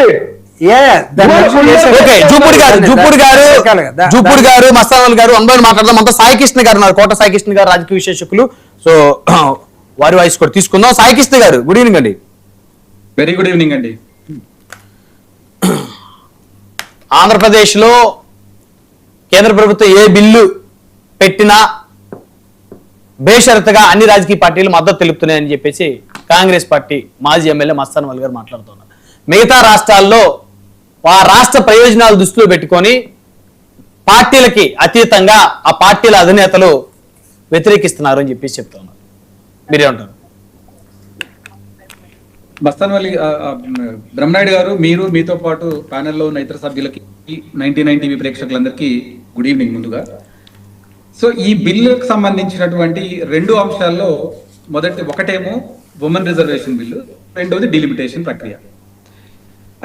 ఏంటి? జూపూడి గారు మస్తాన్ గారు అందరూ మాట్లాడదాం. అంతా సాయి కృష్ణ గారు ఉన్నారు, కోట సాయి కృష్ణ గారు, రాజకీయ విశ్లేషకులు. సో వారి వాయిస్ కూడా తీసుకుందాం. సాయి కృష్ణ గారు, గుడ్ ఈవినింగ్ అండి. వెరీ గుడ్ ఈవినింగ్ అండి. ఆంధ్రప్రదేశ్ లో కేంద్ర ప్రభుత్వం ఏ బిల్లు పెట్టినా బేషరతుగా అన్ని రాజకీయ పార్టీలు మద్దతు తెలుపుతున్నాయని చెప్పేసి కాంగ్రెస్ పార్టీ మాజీ ఎమ్మెల్యే మస్తాన్ వల్ గారు మాట్లాడుతున్నారు. మిగతా రాష్ట్రాల్లో ఆ రాష్ట్ర ప్రయోజనాలు దృష్టిలో పెట్టుకొని పార్టీలకి అతీతంగా ఆ పార్టీల అధినేతలు వ్యతిరేకిస్తున్నారు అని చెప్పేసి చెప్తున్నారు. మీరేమంటారు? మస్తాన్వల్లి బ్రహ్మనాయుడు గారు, మీరు మీతో పాటు ప్యానెల్లో ఉన్న ఇతర సభ్యులకి 99 టీవీ ప్రేక్షకులందరికీ గుడ్ ఈవినింగ్. ముందుగా సో ఈ బిల్లుకు సంబంధించినటువంటి 2 అంశాల్లో ఒకటేమో ఉమెన్ రిజర్వేషన్ బిల్లు, రెండవది డిలిమిటేషన్ ప్రక్రియ.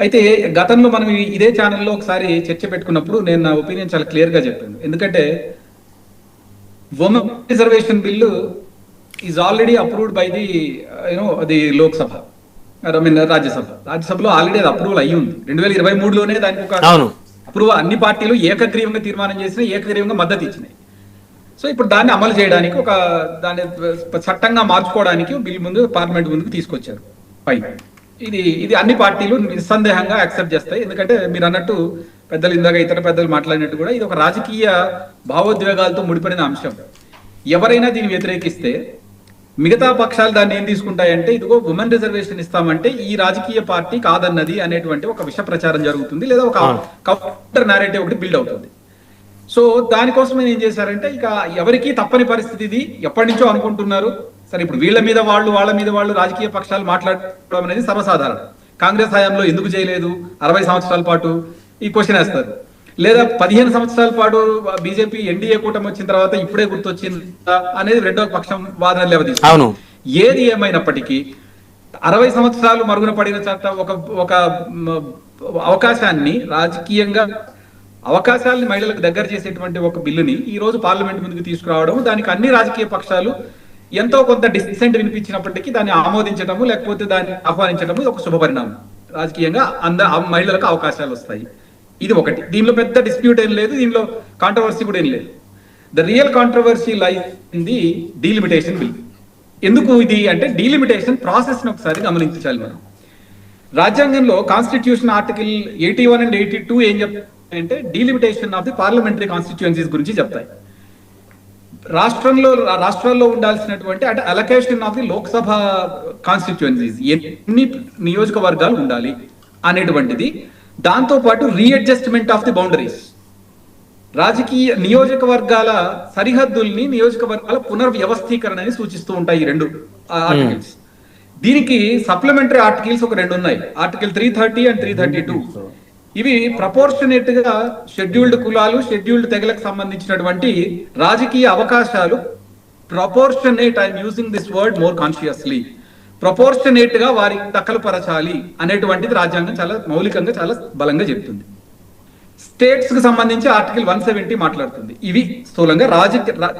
అయితే గతంలో మనం ఇదే ఛానల్లో ఒకసారి చర్చ పెట్టుకున్నప్పుడు నేను నా ఒపీనియన్ చాలా క్లియర్ గా చెప్పాను. ఎందుకంటే women reservation bill is already approved by the Lok Sabha, రాజ్యసభలో ఆల్రెడీ అది అప్రూవల్ అయ్యి ఉంది. 2023లోనే దానికి ఒక అప్రూవల్ అన్ని పార్టీలు ఏకగ్రీవంగా తీర్మానం చేసిన, ఏకగ్రీవంగా మద్దతు ఇచ్చినాయి. సో ఇప్పుడు దాన్ని అమలు చేయడానికి దాన్ని చట్టంగా మార్చుకోవడానికి బిల్ ముందు పార్లమెంట్ ముందుకు తీసుకొచ్చారు పైన. ఇది అన్ని పార్టీలు నిస్సందేహంగా యాక్సెప్ట్ చేస్తాయి. ఎందుకంటే మీరు అన్నట్టు పెద్దలు ఇందాక ఇతర పెద్దలు మాట్లాడినట్టు కూడా ఇది ఒక రాజకీయ భావోద్వేగాలతో ముడిపడిన అంశం. ఎవరైనా దీన్ని వ్యతిరేకిస్తే మిగతా పక్షాలు దాన్ని ఏం తీసుకుంటాయంటే, ఇదిగో ఉమెన్ రిజర్వేషన్ ఇస్తామంటే ఈ రాజకీయ పార్టీ కాదన్నది అనేటువంటి ఒక విష ప్రచారం జరుగుతుంది, లేదా ఒక కౌంటర్ నారేటివ్ ఒకటి బిల్డ్ అవుతుంది. సో దానికోసం ఏం చేశారంటే, ఇక ఎవరికి తప్పని పరిస్థితి ఇది ఎప్పటి నుంచో అనుకుంటున్నారు. సరే, ఇప్పుడు వీళ్ళ మీద వాళ్ళు రాజకీయ పక్షాలు మాట్లాడడం అనేది సర్వసాధారణం. కాంగ్రెస్ హయాంలో ఎందుకు చేయలేదు, 60 సంవత్సరాల పాటు ఈ క్వశ్చన్ వేస్తారు. లేదా 15 సంవత్సరాల పాటు బీజేపీ ఎన్డీఏ కూటమి వచ్చిన తర్వాత ఇప్పుడే గుర్తొచ్చింది అనేది రెండో పక్షం వాదన లేవదీస్తారు. ఏది ఏమైనప్పటికీ 60 సంవత్సరాలు మరుగున పడిన చట్టం ఒక అవకాశాన్ని రాజకీయంగా అవకాశాలని మహిళలకు దగ్గర చేసేటువంటి ఒక బిల్లుని ఈ రోజు పార్లమెంట్ ముందుకు తీసుకురావడం, దానికి అన్ని రాజకీయ పక్షాలు ఎంతో కొంత డిసెంట్ వినిపించినప్పటికీ దాన్ని ఆమోదించడము లేకపోతే దాన్ని ఆహ్వానించడము ఒక శుభ పరిణామం. రాజకీయంగా మహిళలకు అవకాశాలు వస్తాయి. ఇది ఒకటి. దీనిలో పెద్ద డిస్ప్యూట్ ఏం లేదు, దీనిలో కాంట్రవర్సీ కూడా ఏం లేదు. The real controversy lies in the delimitation bill. ఎందుకు ఇది అంటే, డీలిమిటేషన్ ప్రాసెస్ ని ఒకసారి గమనించాలి మనం. రాజ్యాంగంలో కాన్స్టిట్యూషన్ ఆర్టికల్ 81 and 82 ఏం చెప్తాయంటే, delimitation of the parliamentary constituencies గురించి చెప్తాయి. రాష్ట్రాల్లో ఉండాల్సినటువంటి అంటే allocation of the Lok Sabha constituencies, ఎన్ని నియోజకవర్గాలు ఉండాలి అనేటువంటిది, దాంతో పాటు రీఅడ్జస్ట్మెంట్ ఆఫ్ ది బౌండరీస్, రాజకీయ నియోజకవర్గాల సరిహద్దుల్ని నియోజకవర్గాల పునర్వ్యవస్థీకరణని సూచిస్తూ ఉంటాయి ఈ 2 ఆర్టికల్స్. దీనికి సప్లిమెంటరీ ఆర్టికల్స్ ఒక 2 ఉన్నాయి, ఆర్టికల్ 330 and 332. ఇవి ప్రపోర్షనేట్ గా షెడ్యూల్డ్ కులాలు, షెడ్యూల్డ్ తెగలకు సంబంధించినటువంటి రాజకీయ అవకాశాలు proportionate, I'm using this word more consciously, proportionate గా వారికి దఖలుపరచాలి అనేటువంటిది రాజ్యాంగం చాలా మౌలికంగా చాలా బలంగా చెప్తుంది. స్టేట్స్ కి సంబంధించి ఆర్టికల్ 170 మాట్లాడుతుంది. ఇవి స్థూలంగా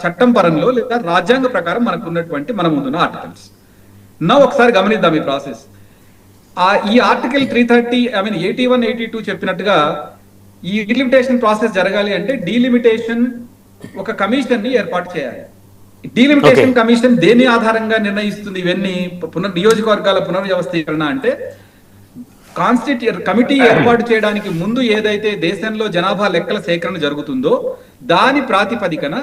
చట్టం పరంలో లేదా రాజ్యాంగ ప్రకారం మనకు ఉన్నటువంటి మన ముందున్న ఆర్టికల్స్. నా ఒకసారి గమనిద్దాం ఈ ప్రాసెస్. ఈ ఆర్టికల్ 330, 81, 82 చెప్పినట్టుగా ఈ డీలిమిటేషన్ ప్రాసెస్ జరగాలి అంటే డీలిమిటేషన్ ఒక కమిషన్ ని ఏర్పాటు చేయాలి. డీలిమిటేషన్ కమిషన్ దేని ఆధారంగా నిర్ణయిస్తుంది ఇవన్నీ నియోజకవర్గాల పునర్వ్యవస్థీకరణ అంటే, కమిటీ ఏర్పాటు చేయడానికి ముందు ఏదైతే దేశంలో జనాభా లెక్కల సేకరణ జరుగుతుందో దాని ప్రాతిపదికన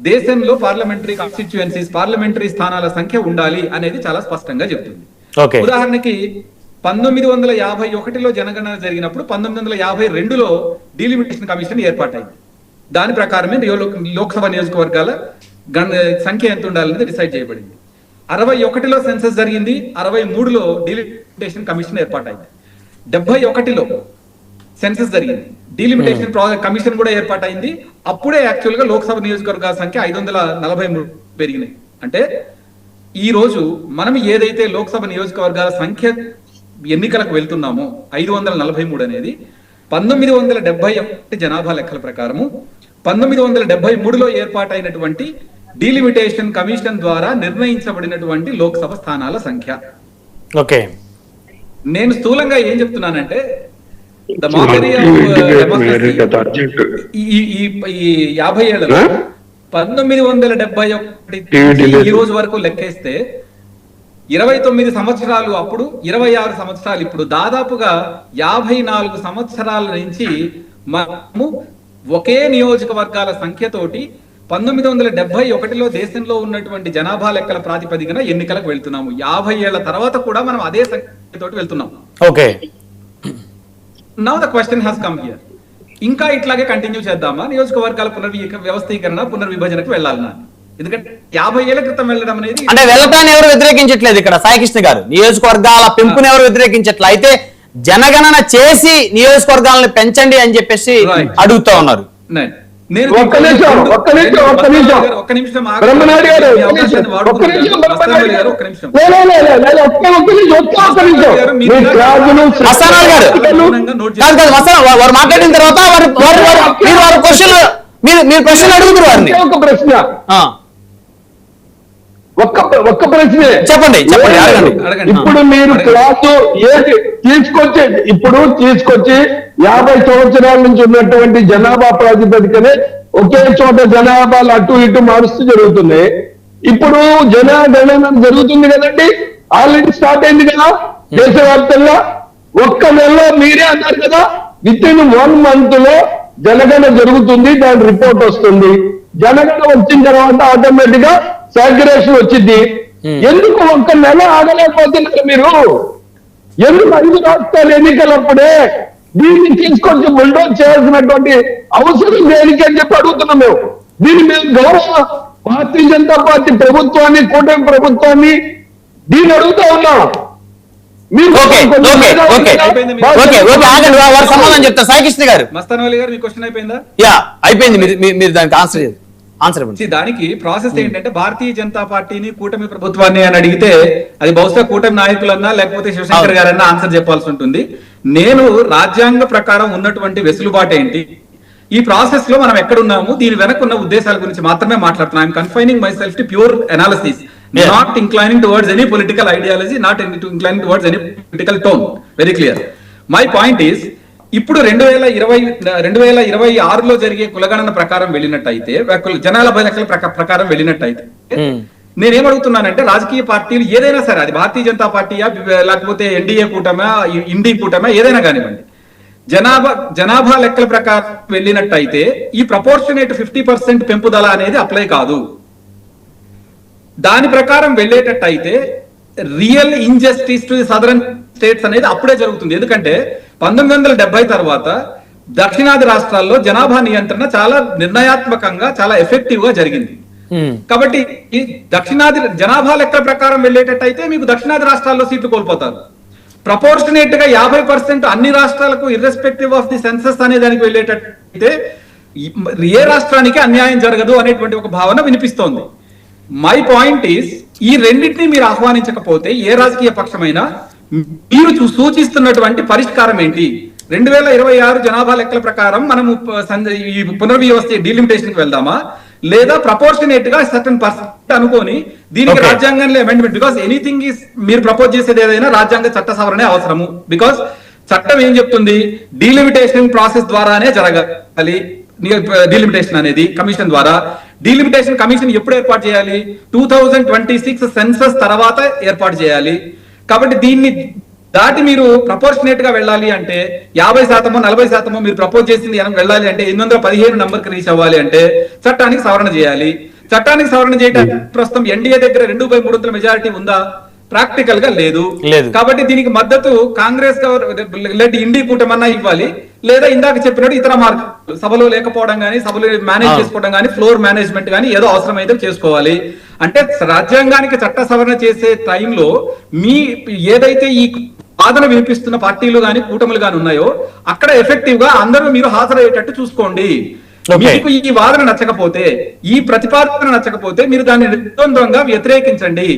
దేశంలో పార్లమెంటరీ కాన్స్టిట్యుయెన్సీస్, పార్లమెంటరీ స్థానాల సంఖ్య ఉండాలి అనేది చాలా స్పష్టంగా చెప్తుంది. ఉదాహరణకి 1951లో జనగణన జరిగినప్పుడు 1952లో డీలిమిటేషన్ కమిషన్ ఏర్పాటైంది. దాని ప్రకారమే లోక్సభ నియోజకవర్గాల సంఖ్య ఎంత ఉండాలనేది డిసైడ్ చేయబడింది. 61లో సెన్సస్ జరిగింది, 63లో డీలిమిటేషన్ కమిషన్ ఏర్పాటైంది, 71లో సెన్సస్ జరిగింది, డీలిమిటేషన్ కమిషన్ కూడా ఏర్పాటైంది. అప్పుడే యాక్చువల్ గా లోక్సభ నియోజకవర్గాల సంఖ్య 543 పెరిగినాయి. అంటే ఈ రోజు మనం ఏదైతే లోక్సభ నియోజకవర్గాల సంఖ్య ఎన్నికలకు వెళ్తున్నామో 543 అనేది 1971 జనాభా లెక్కల ప్రకారము 1973లో ఏర్పాటైనటువంటి డీలిమిటేషన్ కమిషన్ ద్వారా నిర్ణయించబడినటువంటి లోక్సభ స్థానాల సంఖ్య. ఓకే, నేను స్థూలంగా ఏం చెప్తున్నానంటే, ద మోకరీ ఈ 50 ఏళ్లలో 1971 ఈ రోజు వరకు లెక్కేస్తే 29 సంవత్సరాలు అప్పుడు, 26 సంవత్సరాలు ఇప్పుడు, దాదాపుగా 54 సంవత్సరాల నుంచి మనము ఒకే నియోజకవర్గాల సంఖ్యతోటి 1971లో దేశంలో ఉన్నటువంటి జనాభా లెక్కల ప్రాతిపదికన ఎన్నికలకు వెళ్తున్నాము. 50 ఏళ్ల తర్వాత కూడా మనం అదే సంఖ్యతోటి వెళ్తున్నాం. Okay, now the question has come here. ఇంకా ఇట్లాగే కంటిన్యూ చేద్దామా నియోజకవర్గాల వ్యవస్థీకరణ, పునర్విభజనకు వెళ్ళాలన్నా? ఎందుకంటే 50 ఏళ్ల క్రితం వెళ్ళడం అనేది, అంటే వెళ్ళటాన్ని ఎవరు వ్యతిరేకించట్లేదు ఇక్కడ సాయికృష్ణ గారు. నియోజకవర్గాల పెంపుని ఎవరు వ్యతిరేకించట్లేదు. అయితే జనగణన చేసి నియోజకవర్గాలను పెంచండి అని చెప్పేసి అడుగుతా ఉన్నారు. ఒక్క నిమిషం బ్రహ్మనాయుడు గారు, వారు మాట్లాడిన తర్వాత మీరు క్వశ్చన్ అడుగుతారు వారిని. ఒక ప్రశ్న, ఒక్క ప్రశ్నే చెప్పండి. ఇప్పుడు మీరు క్లాసు ఏది తీసుకొచ్చి 50 సంవత్సరాల నుంచి ఉన్నటువంటి జనాభా ప్రాతిపదికనే ఒకే చోట జనాభాలు అటు ఇటు మారుస్తూ జరుగుతున్నాయి. ఇప్పుడు జనగణన జరుగుతుంది కదండి, ఆల్రెడీ స్టార్ట్ అయింది కదా దేశవ్యాప్తంగా. ఒక్క నెలలో మీరే అన్నారు కదా, విత్ ఇన్ 1 month లో జనగణన జరుగుతుంది, దాని రిపోర్ట్ వస్తుంది. జనగణన వచ్చిన తర్వాత ఆటోమేటిక్ గా సాగ్రేషన్ వచ్చింది. ఎందుకు ఒక్క నెల ఆగలేకపోతున్నారు మీరు? ఎందుకు 5 రాష్ట్రాల ఎన్నికలప్పుడే దీన్ని తీసుకొచ్చి బుల్డోజ్ చేయాల్సినటువంటి అవసరం దేనికి అని చెప్పి అడుగుతున్నాం మేము. దీన్ని మేము గౌరవ భారతీయ జనతా పార్టీ ప్రభుత్వాన్ని, కూటమి ప్రభుత్వాన్ని దీన్ని అడుగుతా ఉన్నాం. సమాధానం చెప్తారు సాయికృష్ణ గారు. మస్తానవల్లి గారు, మీ క్వశ్చన్ అయిపోయిందా? అయిపోయింది. మీరు దానికి ఆన్సర్ దానికి ప్రాసెస్ ఏంటంటే, భారతీయ జనతా పార్టీని, కూటమి ప్రభుత్వాన్ని అని అడిగితే అది బహుశా కూటమి నాయకులన్నా లేకపోతే శివశంకర్ గారన్నా ఆన్సర్ చెప్పాల్సి ఉంటుంది. నేను రాజ్యాంగ ప్రకారం ఉన్నటువంటి వెసులుబాటు ఏంటి, ఈ ప్రాసెస్ లో మనం ఎక్కడున్నాము, దీని వెనకున్న ఉద్దేశాల గురించి మాత్రమే మాట్లాడుతున్నాం. I'm confining my self to pure analysis, not inclining towards any political ideology, not inclining towards any political tone. Very clear. My point is, ఇప్పుడు 2026లో జరిగే కులగణన ప్రకారం వెళ్ళినట్టయితే, జనాభా లెక్కల ప్రకారం వెళ్ళినట్టయితే, నేనేమడుగుతున్నానంటే, రాజకీయ పార్టీలు ఏదైనా సరే, అది భారతీయ జనతా పార్టీయా లేకపోతే ఎన్డీఏ కూటమా, ఇండీ కూటమా, ఏదైనా కానివ్వండి, జనాభా లెక్కల ప్రకారం వెళ్ళినట్టయితే ఈ ప్రపోర్షనేట్ 50% పెంపుదల అనేది అప్లై కాదు. దాని ప్రకారం వెళ్ళేటట్టయితే real injustice to the southern states అనేది అప్పుడే జరుగుతుంది. ఎందుకంటే 1970 తర్వాత దక్షిణాది రాష్ట్రాల్లో జనాభా నియంత్రణ చాలా నిర్ణయాత్మకంగా, చాలా ఎఫెక్టివ్ గా జరిగింది. కాబట్టి ఈ దక్షిణాది జనాభా లెక్కల ప్రకారం వెళ్ళేటట్టయితే మీకు దక్షిణాది రాష్ట్రాల్లో సీట్లు కోల్పోతారు. ప్రపోర్షనేట్ గా 50% అన్ని రాష్ట్రాలకు ఇర్రెస్పెక్టివ్ ఆఫ్ ది సెన్సస్ అనే దానికి వెళ్ళేటట్టయితే ఏ రాష్ట్రానికి అన్యాయం జరగదు అనేటువంటి ఒక భావన వినిపిస్తోంది. మై పాయింట్ ఈస్, ఈ రెండింటినీ మీరు ఆహ్వానించకపోతే ఏ రాజకీయ పక్షమైనా మీరు సూచిస్తున్నటువంటి పరిష్కారం ఏంటి? 2026 జనాభా లెక్కల ప్రకారం మనము ఈ పునర్వ్యవస్థ డీలిమిటేషన్ కి వెళ్దామా, లేదా ప్రపోర్షనేట్ గా సర్టన్ పర్సెంట్ అనుకోని దీనికి రాజ్యాంగంలో అమెండ్మెంట్? బికాస్ ఎనీథింగ్ ఈస్, మీరు ప్రపోజ్ చేసేది ఏదైనా రాజ్యాంగ చట్ట సవరణే అవసరము. బికాస్ చట్టం ఏం చెప్తుంది, డీలిమిటేషన్ ప్రాసెస్ ద్వారానే జరగాలి. డీలిమిటేషన్ అనేది కమిషన్ ద్వారా. డీలిమిటేషన్ కమిషన్ ఎప్పుడు ఏర్పాటు చేయాలి? 2026 సెన్సస్ తర్వాత ఏర్పాటు చేయాలి. కాబట్టి దీన్ని దాటి మీరు ప్రపోర్షనేట్ గా వెళ్ళాలి అంటే 50%, 40% మీరు ప్రపోజ్ చేసింది వెళ్ళాలి అంటే 815 నంబర్కి రీచ్ అవ్వాలి అంటే చట్టానికి సవరణ చేయాలి. చట్టానికి సవరణ చేయడానికి ప్రస్తుతం ఎన్డీఏ దగ్గర 2/3 మెజారిటీ ఉందా? ప్రాక్టికల్ గా లేదు. కాబట్టి దీనికి మద్దతు కాంగ్రెస్ లెడ్ ఇండీ కూటమన్నా ఇవ్వాలి, లేదా ఇందాక చెప్పినట్టు ఇతర మార్గాలు, సభలో లేకపోవడం కానీ, సభలో మేనేజ్ చేసుకోవడం కానీ, ఫ్లోర్ మేనేజ్మెంట్ కానీ ఏదో అవసరమైతే చేసుకోవాలి. అంటే రాజ్యాంగానికి చట్ట సవరణ చేసే టైంలో మీ ఏదైతే ఈ వాదన వినిపిస్తున్న పార్టీలు కానీ, కూటములు కానీ ఉన్నాయో అక్కడ ఎఫెక్టివ్ గా అందరూ మీరు హాజరయ్యేటట్టు చూసుకోండి. మీకు ఈ వాదన నచ్చకపోతే, ఈ ప్రతిపాదన నచ్చకపోతే మీరు దాన్ని నిర్ద్వంద్వంగా వ్యతిరేకించండి.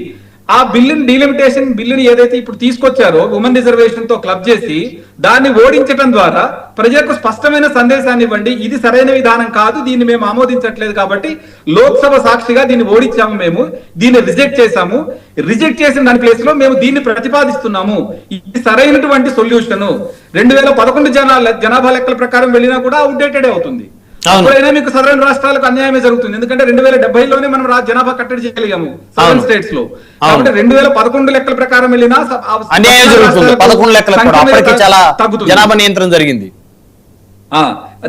ఆ బిల్లుని డీలిమిటేషన్ బిల్లుని ఏదైతే ఇప్పుడు తీసుకొచ్చారో ఉమెన్ రిజర్వేషన్ తో క్లబ్ చేసి దాన్ని ఓడించడం ద్వారా ప్రజలకు స్పష్టమైన సందేశాన్ని ఇవ్వండి, ఇది సరైన విధానం కాదు, దీన్ని మేము ఆమోదించట్లేదు కాబట్టి లోక్సభ సాక్షిగా దీన్ని ఓడించాము, మేము దీన్ని రిజెక్ట్ చేశాము, రిజెక్ట్ చేసిన దాని ప్లేస్ లో మేము దీన్ని ప్రతిపాదిస్తున్నాము, ఇది సరైనటువంటి సొల్యూషన్. 2011 జనాభా లెక్కల ప్రకారం వెళ్ళినా కూడా అవుట్డేటెడ్ అవుతుంది. అప్పుడైనా మీకు సదరన్ రాష్ట్రాలకు అన్యాయమే జరుగుతుంది, ఎందుకంటే 2070లోనే మనం జనాభా కట్టడి చేయగలిగాము సదరన్ స్టేట్స్ లో. కాబట్టి 2011 లెక్కల ప్రకారం వెళ్ళినా అన్యాయం జరుగుతుంది. 11 లెక్కల అప్పటికి చాలా జనాభా నియంత్రణ జరిగింది.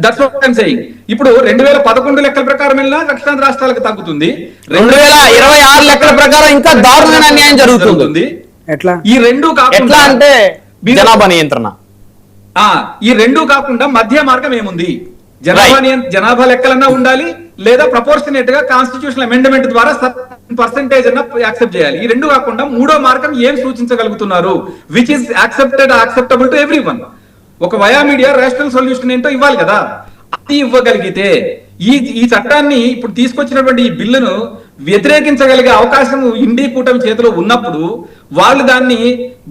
That's what I am saying. ఇప్పుడు 2011 లెక్కల ప్రకారం వెళ్ళినా దక్షిణాది రాష్ట్రాలకు తగ్గుతుంది. 2026 లెక్కల ప్రకారం ఇంకా దారుణమైన అన్యాయం జరుగుతుంది. ఈ రెండు కాకుండా అంటే జనాభా నియంత్రణ, ఈ రెండు కాకుండా మధ్య మార్గం ఏముంది? జనాభా లెక్కలన్నా ఉండాలి, లేదా ప్రపోర్షనేట్ గా కాన్స్టిట్యూషనల్ అమెండ్మెంట్ ద్వారా పర్సెంటేజ్ అన్న యాక్సెప్ట్ చేయాలి. ఈ రెండు కాకుండా మూడో మార్గం ఏం సూచించగలుగుతున్నారు? Which is acceptable to everyone. ఒక వయా మీడియా రేషనల్ సొల్యూషన్ ఏంటో ఇవ్వాలి కదా. అది ఇవ్వగలిగితే ఈ చట్టాన్ని ఇప్పుడు తీసుకొచ్చినటువంటి ఈ బిల్లును వ్యతిరేకించగలిగే అవకాశం ఇండి కూటమి చేతిలో ఉన్నప్పుడు వాళ్ళు దాన్ని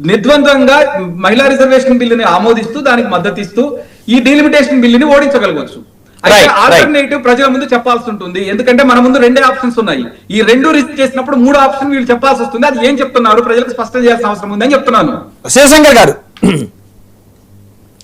నిర్ద్వంద్వంగా మహిళా రిజర్వేషన్ బిల్లుని ఆమోదిస్తూ దానికి మద్దతు ఇస్తూ ఈ డీలిమిటేషన్ బిల్లుని ఓడించగలగవచ్చు. అయితే ఆల్టర్నేటివ్ ప్రజల ముందు చెప్పాల్సి ఉంటుంది, ఎందుకంటే మన ముందు రెండే ఆప్షన్స్ ఉన్నాయి. ఈ రెండు రిజెక్ట్ చేసినప్పుడు మూడో ఆప్షన్ వీళ్ళు చెప్పాల్సి వస్తుంది. అది ఏం చెప్తున్నారు ప్రజలకు స్పష్టం చేయాల్సిన అవసరం ఉంది అని చెప్తున్నాను. శివశంకర్ గారు,